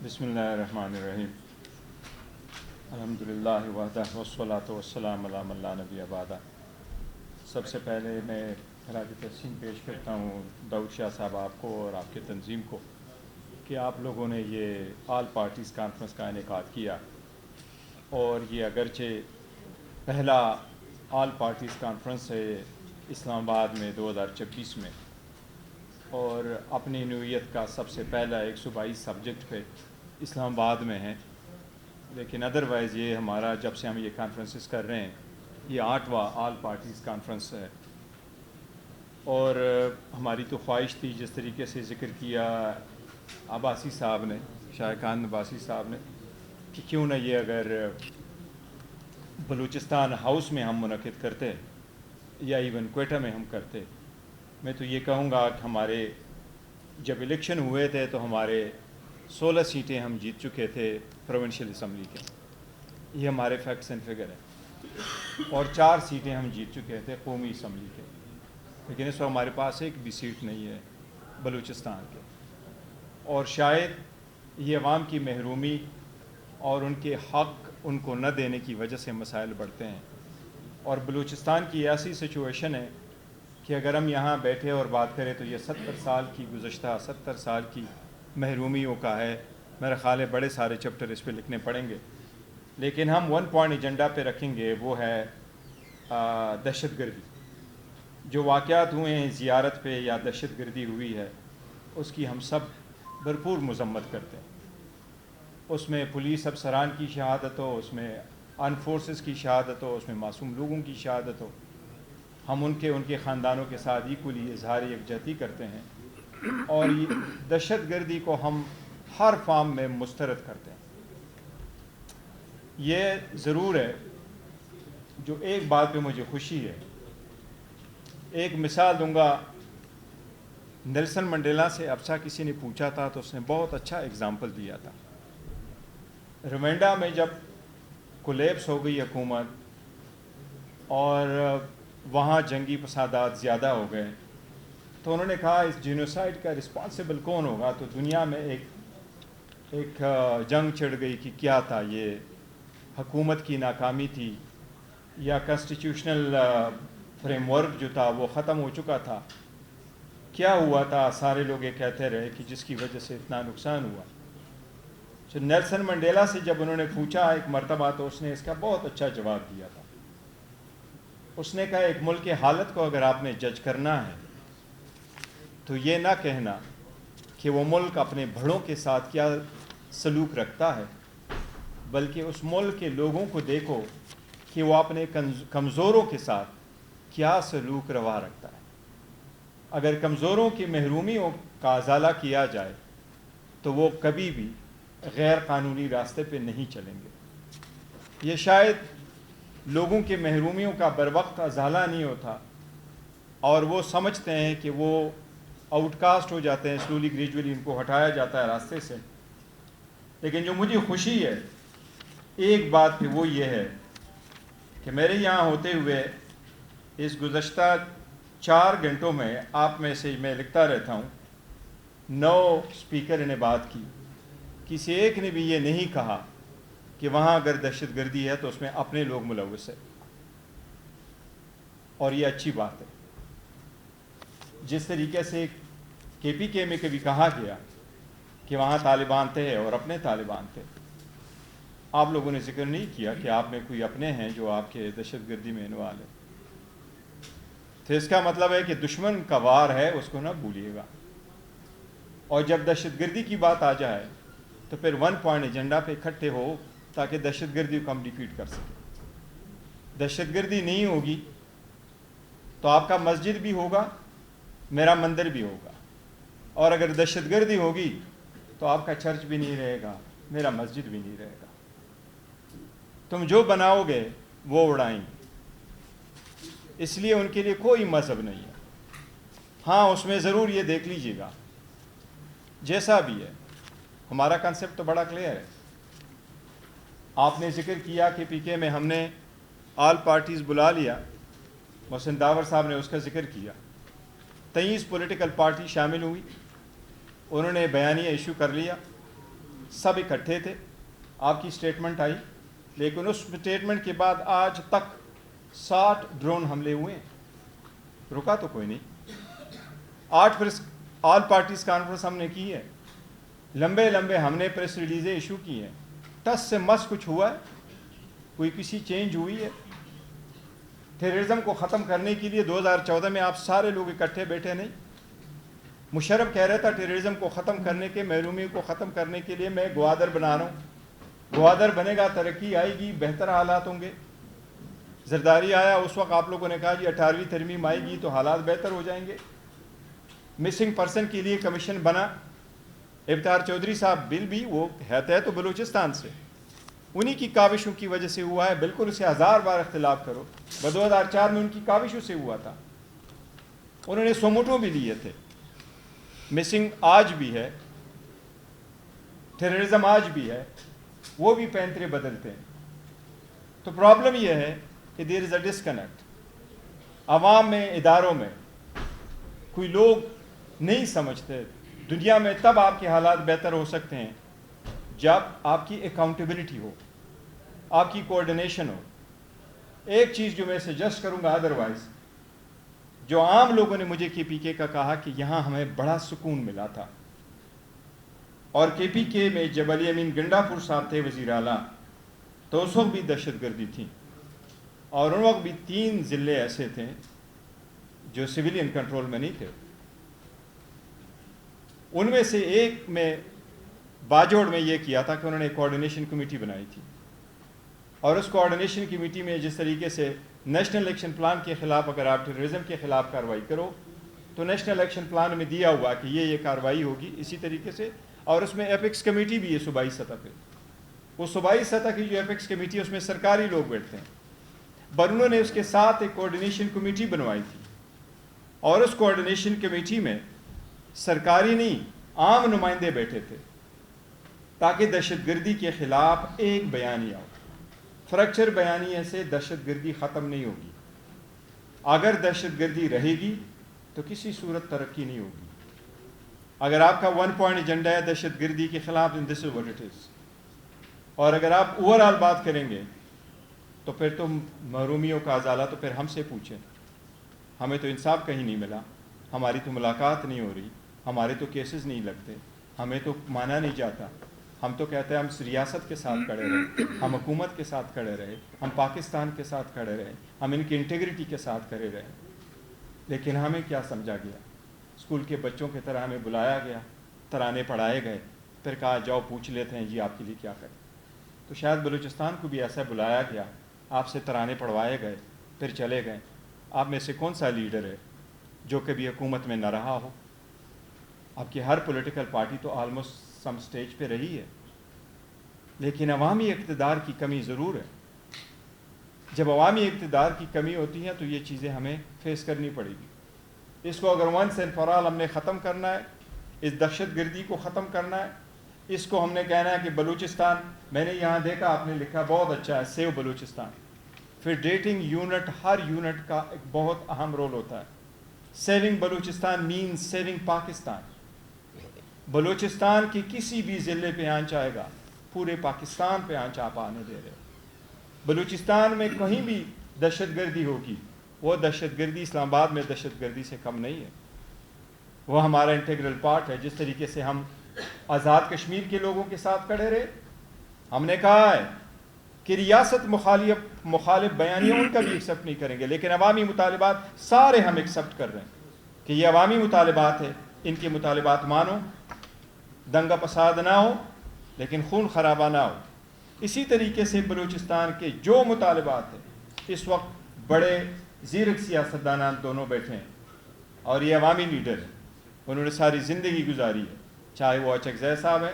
بسم اللہ الرحمن الرحیم الحمدللہ وحدہ والصلاۃ والسلام علی من لا نبی بعدہ۔ سب سے پہلے میں خراج تحسین پیش کرتا ہوں داؤد شاہ صاحب آپ کو اور آپ کے تنظیم کو کہ آپ لوگوں نے یہ آل پارٹیز کانفرنس کا انعقاد کیا، اور یہ اگرچہ پہلا آل پارٹیز کانفرنس ہے اسلام آباد میں 2026 میں، اور اپنی نوعیت کا سب سے پہلا 122 سبجیکٹ پہ اسلام آباد میں ہے، لیکن ادروائز یہ ہمارا جب سے ہم یہ کانفرنسز کر رہے ہیں یہ 8واں آل پارٹیز کانفرنس ہے۔ اور ہماری تو خواہش تھی، جس طریقے سے ذکر کیا عباسی صاحب نے، شائقان عباسی صاحب نے، کہ کیوں نہ یہ اگر بلوچستان ہاؤس میں ہم منعقد کرتے یا ایون کوئٹہ میں ہم کرتے۔ میں تو یہ کہوں گا کہ ہمارے جب الیکشن ہوئے تھے تو ہمارے 16 سیٹیں ہم جیت چکے تھے پروونشل اسمبلی کے، یہ ہمارے فیکٹس اینڈ فگر ہیں، اور 4 سیٹیں ہم جیت چکے تھے قومی اسمبلی کے، لیکن اس وقت ہمارے پاس ایک بھی سیٹ نہیں ہے بلوچستان کے، اور شاید یہ عوام کی محرومی اور ان کے حق ان کو نہ دینے کی وجہ سے مسائل بڑھتے ہیں۔ اور بلوچستان کی ایسی سچویشن ہے کہ اگر ہم یہاں بیٹھے اور بات کریں تو یہ 70 سال کی گزشتہ 70 سال کی محرومیوں کا ہے۔ میرا خیال ہے بڑے سارے چیپٹر اس پہ لکھنے پڑیں گے، لیکن ہم 1 پوائنٹ ایجنڈا پہ رکھیں گے، وہ ہے دہشت گردی۔ جو واقعات ہوئے ہیں زیارت پہ یا دہشت گردی ہوئی ہے، اس کی ہم سب بھرپور مذمت کرتے ہیں۔ اس میں پولیس افسران کی شہادت ہو، اس میں آرم فورسز کی شہادت ہو، اس میں معصوم لوگوں کی شہادت ہو، ہم ان کے خاندانوں کے ساتھ ایکولی اظہار یکجہتی کرتے ہیں، اور یہ دہشت گردی کو ہم ہر فارم میں مسترد کرتے ہیں۔ یہ ضرور ہے، جو ایک بات پہ مجھے خوشی ہے، ایک مثال دوں گا۔ نیلسن منڈیلا سے افسا کسی نے پوچھا تھا تو اس نے بہت اچھا اگزامپل دیا تھا۔ روانڈا میں جب کولیپس ہو گئی حکومت اور وہاں جنگی فسادات زیادہ ہو گئے، تو انہوں نے کہا اس جینوسائیڈ کا رسپانسبل کون ہوگا؟ تو دنیا میں ایک جنگ چھڑ گئی کہ کیا تھا، یہ حکومت کی ناکامی تھی یا کنسٹیٹیوشنل فریم ورک جو تھا وہ ختم ہو چکا تھا؟ کیا ہوا تھا؟ سارے لوگ یہ کہتے رہے کہ جس کی وجہ سے اتنا نقصان ہوا۔ تو نیلسن منڈیلا سے جب انہوں نے پوچھا ایک مرتبہ تو اس نے اس کا بہت اچھا جواب دیا تھا۔ اس نے کہا ایک ملک کی حالت کو اگر آپ نے جج کرنا ہے تو یہ نہ کہنا کہ وہ ملک اپنے بڑوں کے ساتھ کیا سلوک رکھتا ہے، بلکہ اس ملک کے لوگوں کو دیکھو کہ وہ اپنے کمزوروں کے ساتھ کیا سلوک روا رکھتا ہے۔ اگر کمزوروں کی محرومیوں کا ازالہ کیا جائے تو وہ کبھی بھی غیر قانونی راستے پہ نہیں چلیں گے۔ یہ شاید لوگوں کی محرومیوں کا بروقت ازالہ نہیں ہوتا، اور وہ سمجھتے ہیں کہ وہ آؤٹ کاسٹ ہو جاتے ہیں، سلولی گریجولی ان کو ہٹایا جاتا ہے راستے سے۔ لیکن جو مجھے خوشی ہے ایک بات پہ، وہ یہ ہے کہ میرے یہاں ہوتے ہوئے اس گزشتہ 4 گھنٹوں میں آپ میں سے میں لکھتا رہتا ہوں 9 اسپیکر نے بات کی، کسی ایک نے بھی یہ نہیں کہا کہ وہاں اگر دہشت گردی ہے تو اس میں اپنے لوگ ملوث ہیں، اور یہ اچھی بات ہے۔ جس طریقے سے کے پی کے میں کبھی کہا گیا کہ وہاں طالبان تھے اور اپنے طالبان تھے، آپ لوگوں نے ذکر نہیں کیا کہ آپ میں کوئی اپنے ہیں جو آپ کے دہشت گردی میں انوالو ہے۔ تو اس کا مطلب ہے کہ دشمن کا وار ہے، اس کو نہ بھولیے گا، اور جب دہشت گردی کی بات آ جائے تو پھر 1 پوائنٹ ایجنڈا پہ اکٹھے ہو تاکہ دہشت گردی کو ہم ڈیفیٹ کر سکیں۔ دہشت گردی نہیں ہوگی تو آپ کا مسجد بھی ہوگا، میرا مندر بھی ہوگا، اور اگر دہشت گردی ہوگی تو آپ کا چرچ بھی نہیں رہے گا، میرا مسجد بھی نہیں رہے گا۔ تم جو بناؤ گے وہ اڑائیں گے، اس لیے ان کے لیے کوئی مذہب نہیں ہے۔ ہاں اس میں ضرور یہ دیکھ لیجیے گا، جیسا بھی ہے ہمارا کنسپٹ تو بڑا کلیئر ہے۔ آپ نے ذکر کیا کہ پی کے میں ہم نے آل پارٹیز بلا لیا، محسن داور صاحب نے اس کا ذکر کیا، 23 پولیٹیکل پارٹی شامل ہوئی، انہوں نے بیانیہ ایشو کر لیا، سب اکٹھے تھے، آپ کی سٹیٹمنٹ آئی، لیکن اس سٹیٹمنٹ کے بعد آج تک 60 ڈرون حملے ہوئے ہیں، رکا تو کوئی نہیں۔ 8 پھر آل پارٹیز کانفرنس ہم نے کی ہے، لمبے لمبے ہم نے پریس ریلیزیں ایشو کی ہیں، ٹس سے مس کچھ ہوا ہے؟ کوئی کسی چینج ہوئی ہے؟ ٹیررزم کو ختم کرنے کے لیے 2014 میں آپ سارے لوگ اکٹھے بیٹھے نہیں؟ مشرف کہہ رہا تھا ٹیررزم کو ختم کرنے کے، محرومی کو ختم کرنے کے لیے میں گوادر بنا رہا ہوں، گوادر بنے گا، ترقی آئے گی، بہتر حالات ہوں گے۔ زرداری آیا، اس وقت آپ لوگوں نے کہا جی 18ویں ترمیم آئے گی تو حالات بہتر ہو جائیں گے۔ مسنگ پرسن کے لیے کمیشن بنا، ابتار چودھری صاحب بل بھی وہ ہے تو بلوچستان سے، انہی کی کاوشوں کی وجہ سے ہوا ہے، بالکل اسے 1000 بار اختلاف کرو، 2004 میں ان کی کاوشوں سے ہوا تھا، انہوں نے سوموٹو بھی لیے تھے۔ مسنگ آج بھی ہے، ٹیررزم آج بھی ہے، وہ بھی پینترے بدلتے ہیں۔ تو پرابلم یہ ہے کہ دیر از اے ڈسکنیکٹ، عوام میں، اداروں میں کوئی لوگ نہیں سمجھتے۔ دنیا میں تب آپ کے حالات بہتر ہو سکتے ہیں جب آپ کی اکاؤنٹیبلٹی ہو، آپ کی کوآرڈینیشن ہو۔ ایک چیز جو میں سجیسٹ کروں گا، ادروائز جو عام لوگوں نے مجھے کے پی کے کا کہا کہ یہاں ہمیں بڑا سکون ملا تھا، اور کے پی کے میں جب علی امین گنڈا پور صاحب تھے وزیر اعلیٰ تو اس وقت بھی دہشت گردی تھی، اور ان وقت بھی 3 ضلع ایسے تھے جو سویلین کنٹرول میں نہیں تھے۔ ان میں سے ایک میں باجوڑ میں یہ کیا تھا کہ انہوں نے ایک کوآرڈینیشن کمیٹی بنائی تھی، اور اس کوآرڈینیشن کمیٹی میں جس طریقے سے نیشنل الیکشن پلان کے خلاف اگر آپ ٹیررزم کے خلاف کارروائی کرو تو نیشنل الیکشن پلان میں دیا ہوا کہ یہ کارروائی ہوگی اسی طریقے سے، اور اس میں ایپیکس کمیٹی بھی ہے صوبائی سطح پہ۔ وہ صوبائی سطح کی جو ایپیکس کمیٹی ہے اس میں سرکاری لوگ بیٹھتے ہیں، پر انہوں نے اس کے ساتھ ایک کوآرڈینیشن کمیٹی بنوائی تھی، اور اس کوآرڈینیشن کمیٹی میں سرکاری نہیں عام نمائندے بیٹھے تھے، تاکہ دہشت گردی کے خلاف ایک بیانیہ ہو۔ فریکچر بیانیے سے دہشت گردی ختم نہیں ہوگی، اگر دہشت گردی رہے گی تو کسی صورت ترقی نہیں ہوگی۔ اگر آپ کا 1 پوائنٹ ایجنڈا ہے دہشت گردی کے خلاف، then this is what it is، اور اگر آپ اوور آل بات کریں گے تو پھر تو محرومیوں کا ازالہ تو پھر ہم سے پوچھیں، ہمیں تو انصاف کہیں نہیں ملا، ہماری تو ملاقات نہیں ہو رہی، ہمارے تو کیسز نہیں لگتے، ہمیں تو مانا نہیں جاتا، ہم تو کہتے ہیں ہم ریاست کے ساتھ کھڑے رہے، ہم حکومت کے ساتھ کھڑے رہے، ہم پاکستان کے ساتھ کھڑے رہے، ہم ان کی انٹیگریٹی کے ساتھ کھڑے رہے، لیکن ہمیں کیا سمجھا گیا؟ اسکول کے بچوں کی طرح ہمیں بلایا گیا، ترانے پڑھائے گئے، پھر کہا جاؤ پوچھ لیتے ہیں جی آپ کے لیے کیا کریں۔ تو شاید بلوچستان کو بھی ایسا بلایا گیا، آپ سے ترانے پڑھوائے گئے، پھر چلے گئے۔ آپ میں سے کون سا لیڈر ہے جو کبھی حکومت میں نہ رہا ہو؟ آپ کی ہر پولیٹیکل پارٹی تو آلموسٹ سم سٹیج پہ رہی ہے، لیکن عوامی اقتدار کی کمی ضرور ہے۔ جب عوامی اقتدار کی کمی ہوتی ہے تو یہ چیزیں ہمیں فیس کرنی پڑے گی۔ اس کو اگر ونس اینڈ فار آل ہم نے ختم کرنا ہے، اس دہشت گردی کو ختم کرنا ہے، اس کو ہم نے کہنا ہے کہ بلوچستان، میں نے یہاں دیکھا آپ نے لکھا بہت اچھا ہے، سیو بلوچستان۔ فیڈریٹنگ یونٹ، ہر یونٹ کا ایک بہت اہم رول ہوتا ہے۔ Saving Balochistan means saving Pakistan. Balochistan کی کسی بھی ضلع پہ آنچ آئے گا، پورے پاکستان پہ آنچ آپ آنے دے رہے۔ بلوچستان میں کہیں بھی دہشت گردی ہوگی، وہ دہشت گردی اسلام آباد میں دہشت گردی سے کم نہیں ہے، وہ ہمارا انٹیگرل پارٹ ہے۔ جس طریقے سے ہم آزاد کشمیر کے لوگوں کے ساتھ کھڑے رہے، ہم نے کہا ہے کہ ریاست مخالف بیانیاں ان کا بھی ایکسیپٹ نہیں کریں گے، لیکن عوامی مطالبات سارے ہم ایکسیپٹ کر رہے ہیں کہ یہ عوامی مطالبات ہے، ان کے مطالبات مانو، دنگا فساد نہ ہو لیکن خون خرابہ نہ ہو۔ اسی طریقے سے بلوچستان کے جو مطالبات ہیں، اس وقت بڑے زیرک سیاستدانان دونوں بیٹھے ہیں اور یہ عوامی لیڈر ہیں، انہوں نے ساری زندگی گزاری ہے، چاہے وہ اچکزئی صاحب ہیں،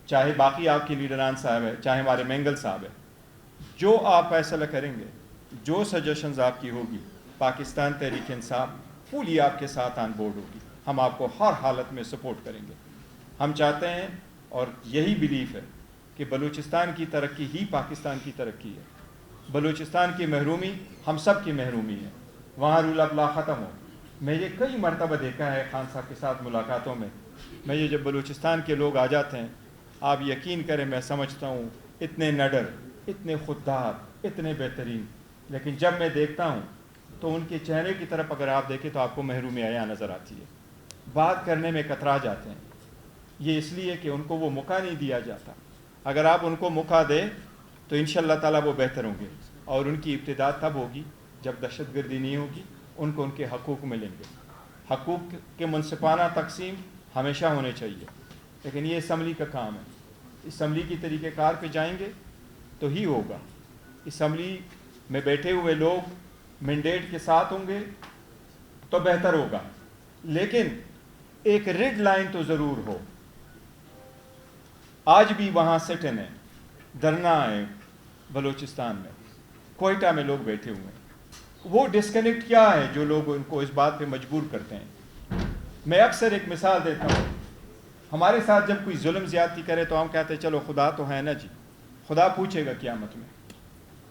چاہے باقی آپ کے لیڈران صاحب ہیں، چاہے ہمارے مینگل صاحب ہیں۔ جو آپ فیصلہ کریں گے، جو سجیشنز آپ کی ہوگی، پاکستان تحریک انصاف فلی آپ کے ساتھ آن بورڈ ہوگی، ہم آپ کو ہر حالت میں سپورٹ کریں گے۔ ہم چاہتے ہیں اور یہی بیلیف ہے کہ بلوچستان کی ترقی ہی پاکستان کی ترقی ہے۔ بلوچستان کی محرومی ہم سب کی محرومی ہے، وہاں رول آف لا ختم ہو۔ میں یہ کئی مرتبہ دیکھا ہے خان صاحب کے ساتھ ملاقاتوں میں میں یہ جب بلوچستان کے لوگ آ جاتے ہیں آپ یقین کریں میں سمجھتا ہوں اتنے نڈر، اتنے خوددار، اتنے بہترین، لیکن جب میں دیکھتا ہوں تو ان کے چہرے کی طرف اگر آپ دیکھیں تو آپ کو محروم حیا نظر آتی ہے، بات کرنے میں کترا جاتے ہیں۔ یہ اس لیے کہ ان کو وہ موقع نہیں دیا جاتا۔ اگر آپ ان کو موقع دیں تو انشاءاللہ تعالیٰ وہ بہتر ہوں گے، اور ان کی ابتدا تب ہوگی جب دہشت گردی نہیں ہوگی، ان کو ان کے حقوق ملیں گے۔ حقوق کے منصفانہ تقسیم ہمیشہ ہونے چاہیے، لیکن یہ اسمبلی کا کام ہے۔ اسمبلی کی طریقہ کار پہ جائیں گے تو ہی ہوگا۔ اسمبلی میں بیٹھے ہوئے لوگ مینڈیٹ کے ساتھ ہوں گے تو بہتر ہوگا، لیکن ایک ریڈ لائن تو ضرور ہو۔ آج بھی وہاں سٹن ہے، دھرنا ہے بلوچستان میں، کوئٹہ میں لوگ بیٹھے ہوئے ہیں۔ وہ ڈسکنیکٹ کیا ہے جو لوگ ان کو اس بات پہ مجبور کرتے ہیں؟ میں اکثر ایک مثال دیتا ہوں، ہمارے ساتھ جب کوئی ظلم زیادتی کرے تو ہم کہتے ہیں چلو خدا تو ہے نا جی، خدا پوچھے گا قیامت میں،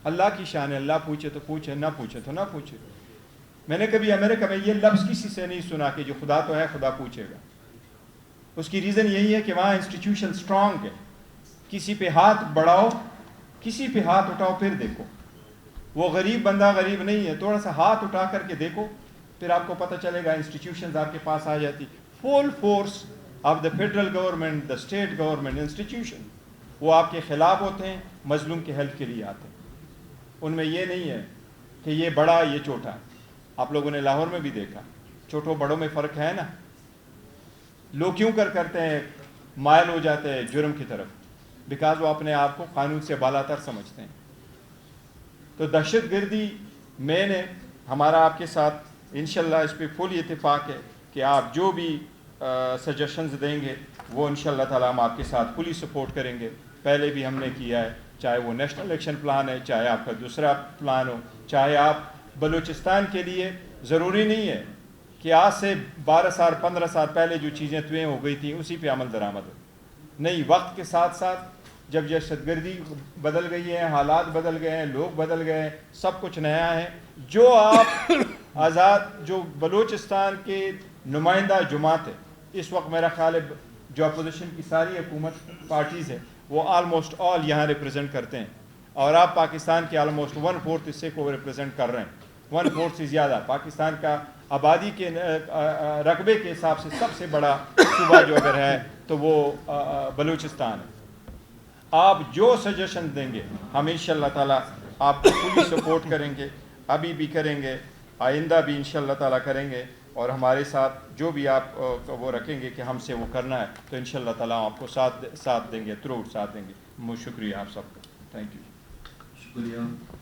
اللہ کی شان ہے، اللہ پوچھے تو پوچھے، نہ پوچھے تو نہ پوچھے۔ میں نے کبھی امریکہ میں یہ لفظ کسی سے نہیں سنا کہ جو خدا تو ہے خدا پوچھے گا۔ اس کی ریزن یہی ہے کہ وہاں انسٹیٹیوشن سٹرانگ ہے، کسی پہ ہاتھ بڑھاؤ، کسی پہ ہاتھ اٹھاؤ پھر دیکھو، وہ غریب بندہ غریب نہیں ہے، تھوڑا سا ہاتھ اٹھا کر کے دیکھو، پھر آپ کو پتہ چلے گا انسٹیٹیوشنز آپ کے پاس آ جاتی۔ Full force of the federal government, the state government, institution وہ آپ کے خلاف ہوتے ہیں، مظلوم کے ہیلپ کے لیے آتے ہیں۔ ان میں یہ نہیں ہے کہ یہ بڑا یہ چھوٹا۔ آپ لوگوں نے لاہور میں بھی دیکھا، چھوٹوں بڑوں میں فرق ہے نا۔ لوگ کیوں کرتے ہیں، مائل ہو جاتے ہیں جرم کی طرف، بیکاز وہ اپنے آپ کو قانون سے بالا تر سمجھتے ہیں۔ تو دہشت گردی میں نے ہمارا آپ کے ساتھ انشاءاللہ اس پہ فل اتفاق ہے کہ آپ جو بھی سجیشنز دیں گے وہ انشاءاللہ تعالیٰ ہم آپ کے ساتھ فلی سپورٹ کریں گے۔ پہلے بھی ہم نے کیا ہے، چاہے وہ نیشنل الیکشن پلان ہے، چاہے آپ کا دوسرا پلان ہو، چاہے آپ بلوچستان کے لیے ضروری نہیں ہے کہ آج سے 12 سال 15 سال پہلے جو چیزیں طے ہو گئی تھیں اسی پہ عمل درآمد ہو۔ نہیں، وقت کے ساتھ ساتھ جب دہشت گردی بدل گئی ہے، حالات بدل گئے ہیں، لوگ بدل گئے ہیں، سب کچھ نیا ہے۔ جو آپ آزاد جو بلوچستان کے نمائندہ جماعت ہے اس وقت، میرا خیال ہے جو اپوزیشن کی ساری حکومت پارٹیز ہیں وہ آلموسٹ آل یہاں ریپرزینٹ کرتے ہیں، اور آپ پاکستان کے آلموسٹ 1/4 حصے کو ریپرزینٹ کر رہے ہیں۔ 1/4 سے زیادہ پاکستان کا آبادی کے رقبے کے حساب سے سب سے بڑا صوبہ جو اگر ہے تو وہ بلوچستان ہے۔ آپ جو سجیشن دیں گے ہم انشاءاللہ تعالیٰ آپ کو پوری سپورٹ کریں گے، ابھی بھی کریں گے، آئندہ بھی انشاءاللہ تعالیٰ کریں گے، اور ہمارے ساتھ جو بھی آپ وہ رکھیں گے کہ ہم سے وہ کرنا ہے تو انشاءاللہ تعالیٰ آپ کو ساتھ دیں گے، تھرو ساتھ دیں گے۔ شکریہ آپ سب کا، تھینک یو۔ شکریہ۔